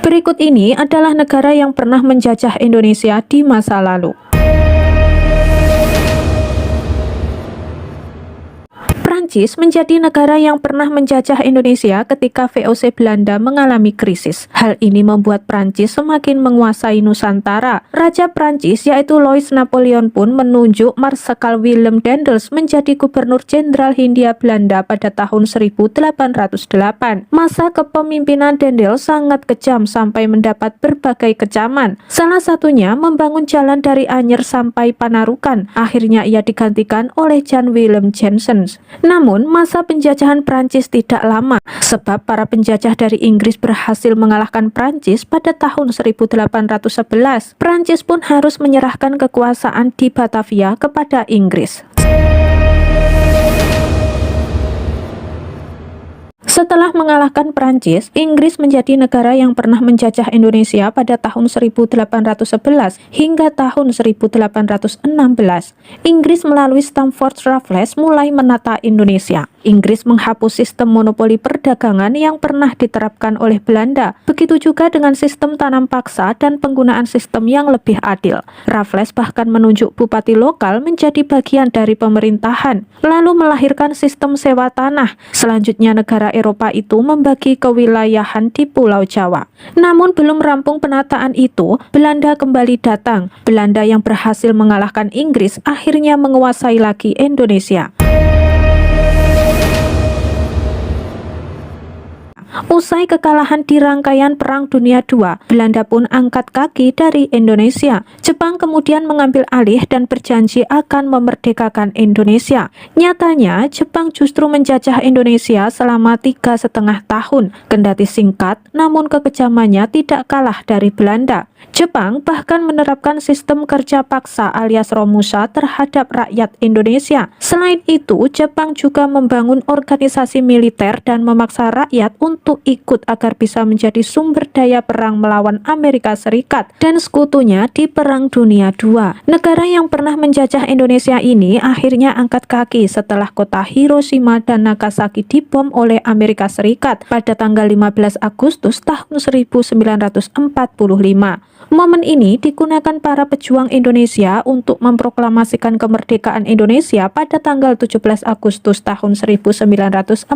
Berikut ini adalah negara yang pernah menjajah Indonesia di masa lalu. Prancis menjadi negara yang pernah menjajah Indonesia ketika VOC Belanda mengalami krisis. Hal ini membuat Prancis semakin menguasai Nusantara. Raja Prancis yaitu Louis Napoleon pun menunjuk Marskal Willem Daendels menjadi Gubernur Jenderal Hindia Belanda pada tahun 1808. Masa kepemimpinan Daendels sangat kejam sampai mendapat berbagai kecaman. Salah satunya membangun jalan dari Anyer sampai Panarukan. Akhirnya ia digantikan oleh Jan Willem Jansen. Namun, masa penjajahan Prancis tidak lama, sebab para penjajah dari Inggris berhasil mengalahkan Prancis pada tahun 1811. Prancis pun harus menyerahkan kekuasaan di Batavia kepada Inggris. Setelah mengalahkan Prancis, Inggris menjadi negara yang pernah menjajah Indonesia pada tahun 1811 hingga tahun 1816. Inggris melalui Stamford Raffles mulai menata Indonesia. Inggris menghapus sistem monopoli perdagangan yang pernah diterapkan oleh Belanda. Begitu juga dengan sistem tanam paksa dan penggunaan sistem yang lebih adil. Raffles bahkan menunjuk bupati lokal menjadi bagian dari pemerintahan, lalu melahirkan sistem sewa tanah. Selanjutnya negara Eropa itu membagi kewilayahan di Pulau Jawa. Namun belum rampung penataan itu, Belanda kembali datang. Belanda yang berhasil mengalahkan Inggris akhirnya menguasai lagi Indonesia. Usai kekalahan di rangkaian Perang Dunia II, Belanda pun angkat kaki dari Indonesia. Jepang kemudian mengambil alih dan berjanji akan memerdekakan Indonesia. Nyatanya, Jepang justru menjajah Indonesia selama 3,5 tahun. Kendati singkat, namun kekejamannya tidak kalah dari Belanda. Jepang bahkan menerapkan sistem kerja paksa alias Romusa terhadap rakyat Indonesia. Selain itu, Jepang juga membangun organisasi militer dan memaksa rakyat untuk ikut agar bisa menjadi sumber daya perang melawan Amerika Serikat dan sekutunya di Perang Dunia II. Negara yang pernah menjajah Indonesia ini akhirnya angkat kaki setelah kota Hiroshima dan Nagasaki dibom oleh Amerika Serikat pada tanggal 15 Agustus tahun 1945. Momen ini digunakan para pejuang Indonesia untuk memproklamasikan kemerdekaan Indonesia pada tanggal 17 Agustus tahun 1945.